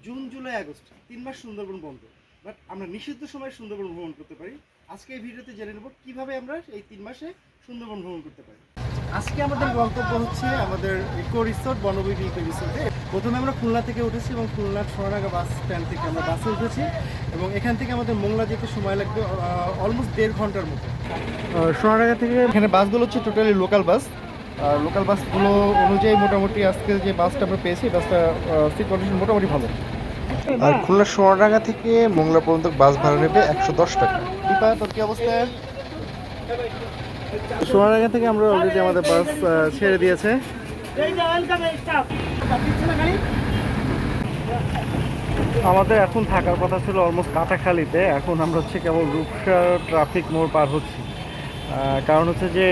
June July August 3 মাস সুন্দরবন বন্ধ, but আমরা নিষিদ্ধ সময় সুন্দরবন ভ্রমণ করতে পারি। আজকে এই ভিডিওতে জেনে নেব কিভাবে আমরা এই 3 মাসে সুন্দরবন ভ্রমণ করতে পারি। আজকে আমাদের গন্তব্য হচ্ছে আমাদের ইকো রিসোর্ট, বনবিবি ইকো রিসোর্টে। প্রথমে আমরা খুলনা থেকে উঠেছি এবং খুলনার সোনারগাঁ বাস স্ট্যান্ড থেকে আমরা বাসে উঠেছি এবং এখান থেকে আমাদের মোংলা যেতে সময় লাগবে অলমোস্ট 1.5 ঘন্টার মতো। সোনারগাঁ থেকে এখানে বাসগুলো হচ্ছে টোটালি লোকাল বাস। আর লোকাল বাসগুলো অনুযায়ী মোটামুটি আজকে যে বাসটা আমরা পেয়েছি, বাসটা সিট কন্ডিশন মোটামুটি ভালো। আর খুলনা সোনারগাঁ থেকে মোংলা পর্যন্ত বাস ভাড়া নেবে 110 টাকা। দীপা, তোর কি অবস্থা? সোনারগাঁ থেকে আমরা অলরেডি আমাদের বাস ছেড়ে দিয়েছে। আমাদের এখন থাকার কথা ছিল অলমোস্ট কাটাখালীতে, এখন আমরা হচ্ছে কেবল রূপসা ট্রাফিক মোড় পার হচ্ছি। কারণ হচ্ছে যে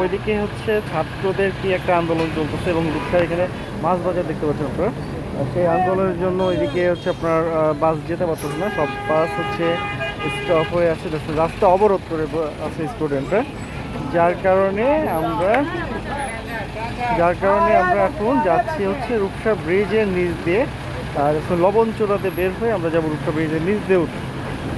ওইদিকে হচ্ছে ছাত্রদের কি একটা আন্দোলন চলতেছে এবং রূপসা এখানে মাছ বাজার দেখতে পাচ্ছেন আপনারা। সেই আন্দোলনের জন্য ওইদিকে হচ্ছে আপনার বাস যেতে পারতেছে না, সব বাস হচ্ছে স্টপ হয়ে আছে, রাস্তা অবরোধ করে আছে স্টুডেন্টরা। যার কারণে আমরা এখন যাচ্ছি হচ্ছে রূপসা ব্রিজের নিচ দিয়ে। আর এখন লবণচূড়াতে বের হয়ে আমরা যাবো রূপসা ব্রিজের নিচ দিয়ে উঠে।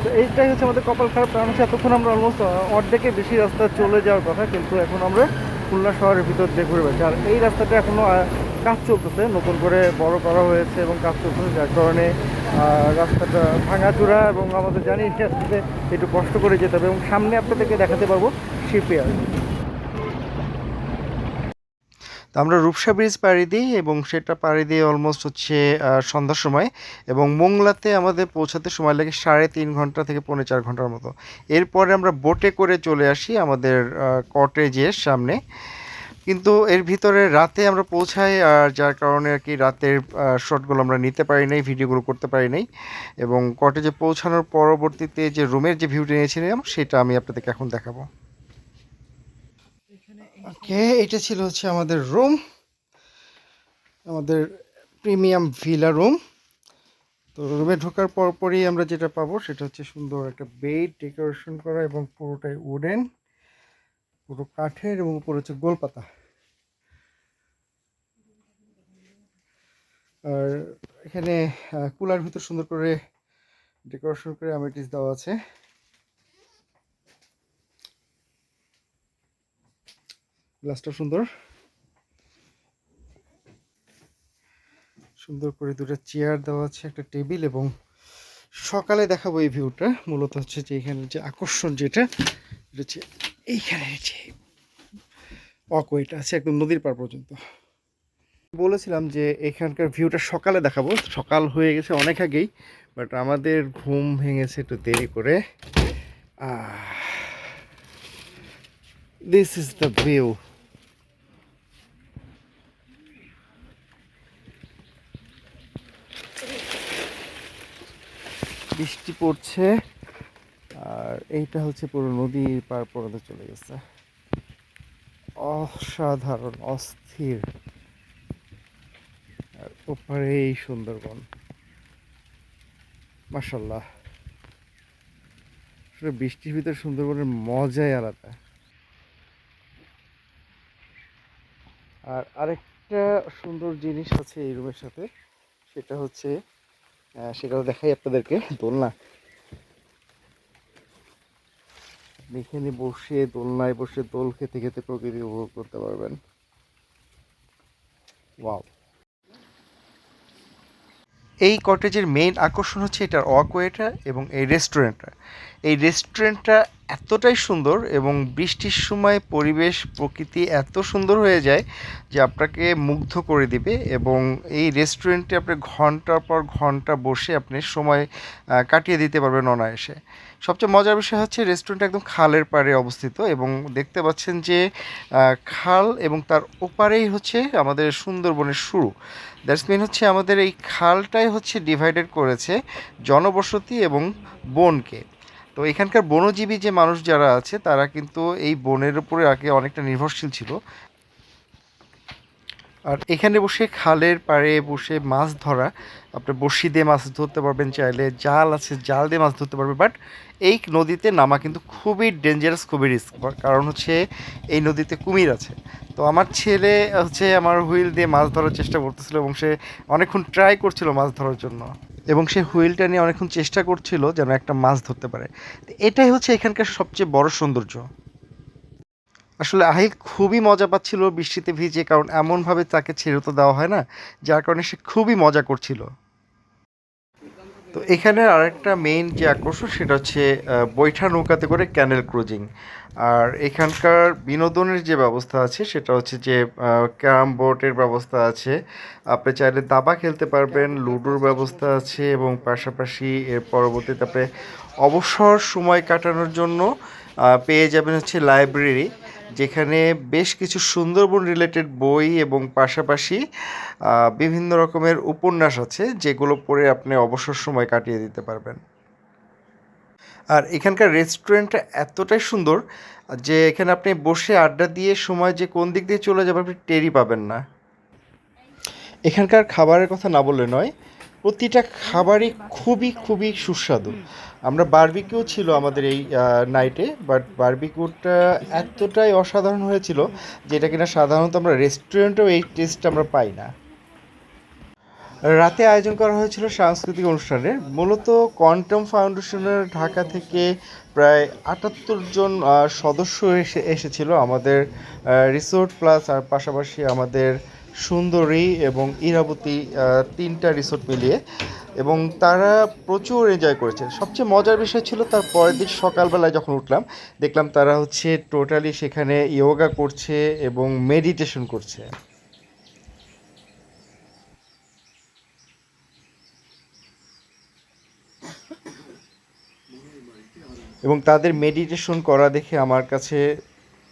তো এইটাই হচ্ছে আমাদের কপাল খারাপ, কারণ হচ্ছে এতক্ষণ আমরা অলমোস্ট অর্ধেকের বেশি রাস্তা চলে যাওয়ার কথা, কিন্তু এখন আমরা খুলনা শহরের ভিতর দিয়ে ঘুরে বেড়াচ্ছি। আর এই রাস্তাটা এখনও কাজ চলতেছে, নতুন করে বড় করা হয়েছে এবং কাজ চলতেছে, যার কারণে রাস্তাটা ভাঙাচোরা এবং আমাদের জানি আসতে একটু কষ্ট করে যেতে হবে। এবং সামনে আপনাদেরকে দেখাতে পারবো শিপইয়ার্ড। তো আমরা রূপসা ব্রিজ পাড়ি দিই এবং সেটা পাড়ি দিয়ে অলমোস্ট হচ্ছে সন্ধ্যার সময়, এবং মোংলাতে আমাদের পৌঁছাতে সময় লাগে 3.5 ঘন্টা থেকে 4.5 ঘন্টার মতো। এরপরে আমরা বোটে করে চলে আসি আমাদের কটেজের সামনে। কিন্তু এর ভিতরে রাতে আমরা পৌঁছাই, আর যার কারণে আর কি রাতের শটগুলো আমরা নিতে পারি নাই, ভিডিওগুলো করতে পারি নাই। এবং কটেজে পৌঁছানোর পরবর্তীতে যে রুমের যে ভিউটা নিয়েছিলাম সেটা আমি আপনাদেরকে এখন দেখাবো। ওকে, এটা ছিল হচ্ছে আমাদের রুম, আমাদের প্রিমিয়াম ভিলা রুম। তো রুমে ঢোকার পরপরই আমরা যেটা পাবো সেটা হচ্ছে সুন্দর একটা বেড ডেকোরেশন করা এবং পুরোটাই উডেন, পুরো কাঠের, এবং উপরে হচ্ছে গোলপাতা। আর এখানে কুলার ভিতর সুন্দর করে ডেকোরেশন করে অ্যামেনিটিস দেওয়া আছে। গ্লাসটা সুন্দর সুন্দর করে দুটো চেয়ার দেওয়া আছে, একটা টেবিল। এবং সকালে দেখাবো এই ভিউটা। মূলত হচ্ছে যে এখানে যে আকর্ষণ যেটা হচ্ছে এইখানে যে ওয়াকওয়েটা আছে একদম নদীর পার পর্যন্ত। বলেছিলাম যে এখানকার ভিউটা সকালে দেখাবো, সকাল হয়ে গেছে অনেক আগেই, বাট আমাদের ঘুম ভেঙেছে একটু দেরি করে। This is the view. বৃষ্টি পড়ছে আর এইটা হচ্ছে পুরো নদীর পার পর্যন্ত চলে গেছে। অসাধারণ, অস্থির। আর ওপারে এই সুন্দরবন, মাশাল্লাহ। আসলে বৃষ্টির ভিতরে সুন্দরবনের মজাই আলাদা। আর আরেকটা সুন্দর জিনিস আছে এই রুমের সাথে, সেটা হচ্ছে সেটাও দেখাই আপনাদেরকে, দোলনা। এখানে বসে দোলনায় বসে দোল খেতে খেতে প্রকৃতি উপভোগ করতে পারবেন। ওয়াও। এই কটেজের মেইন আকর্ষণ হচ্ছে এটার ওয়াকওয়েটা এবং এই রেস্টুরেন্টটা। এই রেস্টুরেন্টটা এতটাই সুন্দর এবং বৃষ্টির সময় পরিবেশ প্রকৃতি এত সুন্দর হয়ে যায় যে আপনাকে মুগ্ধ করে দিবে। এবং এই রেস্টুরেন্টে আপনি ঘন্টার পর ঘন্টা বসে আপনি সময় কাটিয়ে দিতে পারবেন অনায়াসে। সবচেয়ে মজার বিষয় হচ্ছে রেস্টুরেন্টটা একদম খালের পাড়ে অবস্থিত, এবং দেখতে পাচ্ছেন যে খাল এবং তার ওপারেই হচ্ছে আমাদের সুন্দরবনের শুরু। দ্যাটস মিন হচ্ছে আমাদের এই খালটাই হচ্ছে ডিভাইডেড করেছে জনবসতি এবং বনকে। তো এখানকার বনজীবী যে মানুষ যারা আছে তারা কিন্তু এই বনের উপরে আগে অনেকটা নির্ভরশীল ছিল। আর এখানে বসে খালের পাড়ে বসে মাছ ধরা, আপনি বড়শি দিয়ে মাছ ধরতে পারবেন, চাইলে জাল আছে জাল দিয়ে মাছ ধরতে পারবেন। বাট এই নদীতে নামা কিন্তু খুবই ডেঞ্জারাস, খুবই রিস্ক, কারণ হচ্ছে এই নদীতে কুমির আছে। তো আমার ছেলে হচ্ছে আমার হুইল দিয়ে মাছ ধরার চেষ্টা করতেছিল এবং সে অনেকক্ষণ ট্রাই করছিল মাছ ধরার জন্য এবং সে হুইলটা নিয়ে অনেকক্ষণ চেষ্টা করছিল যেন একটা মাছ ধরতে পারে। তো এটাই হচ্ছে এখানকার সবচেয়ে বড় সৌন্দর্য। আসলে আহিল খুবই মজা পাচ্ছিল বৃষ্টিতে ভিজে, কারণ এমনভাবে তাকে ছেড়ে তো দেওয়া হয় না, যার কারণে সে খুবই মজা করছিল। তো এখানে আরেকটা মেইন যে আকর্ষণ সেটা হচ্ছে বৈঠা নৌকাতে করে ক্যানেল ক্রুজিং। আর এখানকার বিনোদনের যে ব্যবস্থা আছে সেটা হচ্ছে যে ক্যারাম বোর্ডের ব্যবস্থা আছে, আপনি চাইলে দাবা খেলতে পারবেন, লুডোর ব্যবস্থা আছে এবং পাশাপাশি এর পরবর্তীতে আপনি অবসর সময় কাটানোর জন্য পেয়ে যাবেন হচ্ছে লাইব্রেরি, যেখানে বেশ কিছু সুন্দরবন রিলেটেড বই এবং পাশাপাশি বিভিন্ন রকমের উপন্যাস আছে যেগুলো পড়ে আপনি অবসর সময় কাটিয়ে দিতে পারবেন। আর এখানকার রেস্টুরেন্টটা এতটাই সুন্দর যে এখানে আপনি বসে আড্ডা দিয়ে সময় যে কোন দিক দিয়ে চলে যাবে আপনি টেরই পাবেন না। এখানকার খাবারের কথা না বললে নয়, প্রতিটা খাবারই খুবই খুবই সুস্বাদু। আমরা বারবিকিউ ছিল আমাদের এই নাইটে, বাট বারবিকিউটা এতটাই অসাধারণ হয়েছিল যেটা কিনা সাধারণত আমরা রেস্টুরেন্টেও এই টেস্ট আমরা পাই না। রাতে আয়োজন করা হয়েছিল সাংস্কৃতিক অনুষ্ঠানের। মূলত কোয়ান্টাম ফাউন্ডেশনের ঢাকা থেকে প্রায় ৭৮ জন সদস্য এসেছিল আমাদের রিসোর্ট প্লাস, আর পাশাপাশি আমাদের সুন্দরী এবং ইরাবতী তিনটা রিসোর্ট মিলিয়ে, এবং তারা প্রচুর এনজয় করেছে। সবচেয়ে মজার বিষয় ছিল তার পরের দিন সকালবেলায় যখন উঠলাম দেখলাম তারা হচ্ছে টোটালি সেখানে ইয়োগা করছে এবং মেডিটেশন করছে। এবং তাদের মেডিটেশন করা দেখে আমার কাছে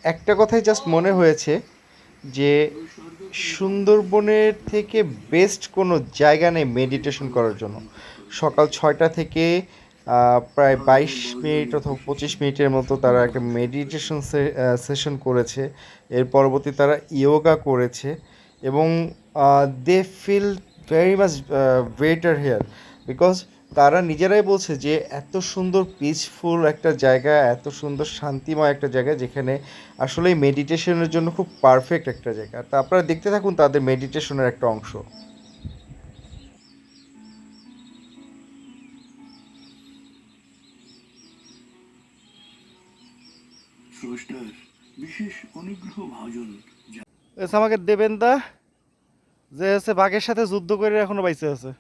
একটা কথাই জাস্ট মনে হয়েছে যে সুন্দরবনের থেকে বেস্ট কোনো জায়গা নেই মেডিটেশন করার জন্য। সকাল ৬টা থেকে প্রায় ২২ মিনিট অথবা ২৫ মিনিটের মতো তারা একটা মেডিটেশন সেশন করেছে। এর পরবর্তী তারা ইয়োগা করেছে এবং they feel very much better here, because তারা নিজেরাই বলছে যে এত সুন্দর পিসফুল একটা জায়গা, এত সুন্দর শান্তিময় একটা জায়গা যেখানে আসলেই মেডিটেশনের জন্য খুব পারফেক্ট একটা জায়গা। তা আপনারা দেখতে থাকুন তাদের মেডিটেশনের একটা অংশ। স্রষ্টার বিশেষ অনুগ্রহ ভাজন। এসে আমাকে দেবেন দা যে হচ্ছে বাঘের সাথে যুদ্ধ করে এখনো বাইসে আছে।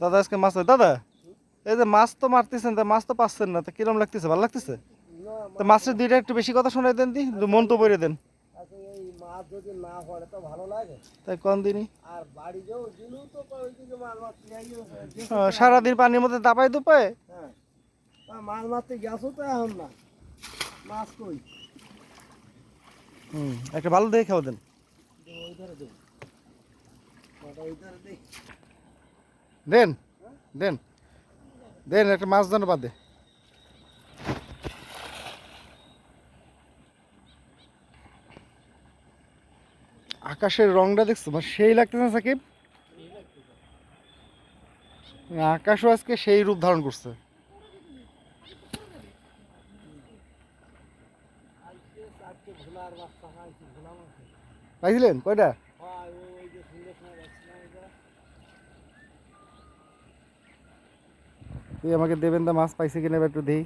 দাদা আজকে মাছ দাদা, এই যে মাছ তো মারতেছেন, তা মাছ তো পাচ্ছেন না, তা কিরম লাগতেছে? ভালো লাগতেছে? তো মাছের দুইটা একটু বেশি কথা শোনাই দেন, দি মন তো বইরে দেন। এই মাছ যদি না পড়ে তো ভালো লাগে, তাই কোন দিনই আর বাড়ি যাও দিলু তো ওই দিকে মাছ মারতে সারাদিন পানির মধ্যে দাপাই দুপায়। হ্যাঁ, মাছ মারতে গেছো তো এখন না, মাছ কই? একটা ভালো দেখে খাওয়া দেন। দেন দেন দেন একটা মাছ দানো বাদে। আকাশের রংটা দেখছো সেই লাগতেছে সাকিব? আকাশও আজকে সেই রূপ ধারণ করছে। পাইছিলেন কয়টা? তুই আমাকে দেবেন দা মাছ পাইছে কিনা এবার একটু দেই।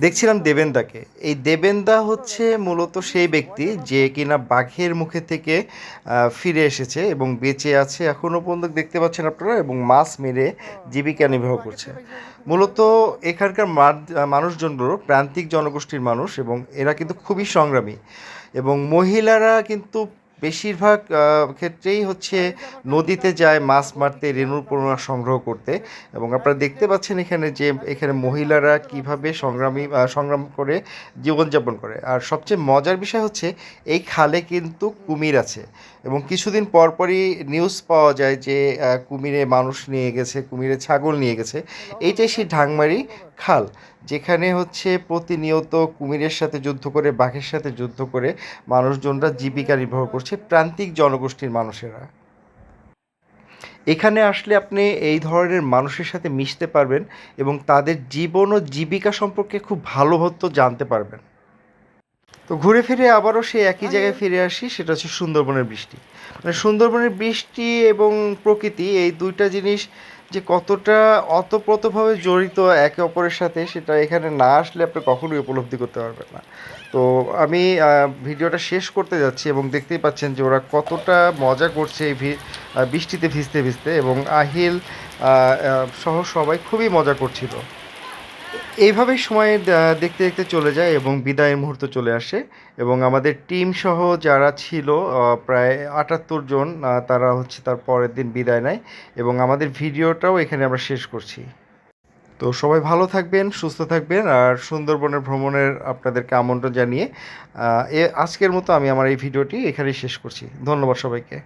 দেখছিলাম দেবেন্দাকে। এই দেবেন্দা হচ্ছে মূলত সেই ব্যক্তি যে কিনা বাঘের মুখে থেকে ফিরে এসেছে এবং বেঁচে আছে এখনও পর্যন্ত, দেখতে পাচ্ছেন আপনারা, এবং মাছ মেরে জীবিকা নির্বাহ করছে। মূলত এখানকার মানুষজনগুলো প্রান্তিক জনগোষ্ঠীর মানুষ এবং এরা কিন্তু খুবই সংগ্রামী, এবং মহিলারা কিন্তু বেশিরভাগ ক্ষেত্রেই হচ্ছে নদীতে যায় মাছ মারতে, রেণুর পোনা সংগ্রহ করতে। এবং আপনারা দেখতে পাচ্ছেন এখানে যে এখানে মহিলারা কিভাবে সংগ্রাম করে জীবনযাপন করে। আর সবচেয়ে মজার বিষয় হচ্ছে এই খালে কিন্তু কুমির আছে, এবং কিছুদিন পরপরই নিউজ পাওয়া যায় যে কুমিরে মানুষ নিয়ে গেছে, কুমিরে ছাগল নিয়ে গেছে। এইটাই সেই ঢাংমারি খাল, যেখানে হচ্ছে প্রতিনিয়ত কুমিরের সাথে যুদ্ধ করে, বাঘের সাথে যুদ্ধ করে মানুষজনরা জীবিকা নির্বাহ করছে, প্রান্তিক জনগোষ্ঠীর মানুষেরা। এখানে আসলে আপনি এই ধরনের মানুষের সাথে মিশতে পারবেন এবং তাদের জীবন ও জীবিকা সম্পর্কে খুব ভালো মতো জানতে পারবেন। তো ঘুরে ফিরে আবারও সেই একই জায়গায় ফিরে আসি, সেটা হচ্ছে সুন্দরবনের বৃষ্টি। মানে সুন্দরবনের বৃষ্টি এবং প্রকৃতি এই দুইটা জিনিস যে কতটা ওতপ্রোতভাবে জড়িত একে অপরের সাথে, সেটা এখানে না আসলে আপনি কখনোই উপলব্ধি করতে পারবেন না। তো আমি ভিডিওটা শেষ করতে যাচ্ছি এবং দেখতেই পাচ্ছেন যে ওরা কতটা মজা করছে এই বৃষ্টিতে ভিজতে ভিজতে, এবং আহিল সহ সবাই খুবই মজা করছিল। এইভাবেই সময় দেখতে দেখতে চলে যায় এবং বিদায়ের মুহূর্ত চলে আসে, এবং আমাদের টিম সহ যারা ছিল প্রায় ৭৮ জন, তারা হচ্ছে তার পরের দিন বিদায় নেয়, এবং আমাদের ভিডিওটাও এখানে আমরা শেষ করছি। তো সবাই ভালো থাকবেন, সুস্থ থাকবেন, আর সুন্দরবনের ভ্রমণের আপনাদেরকে আমন্ত্রণ জানিয়ে আজকের মতো আমি আমার এই ভিডিওটি এখানেই শেষ করছি। ধন্যবাদ সবাইকে।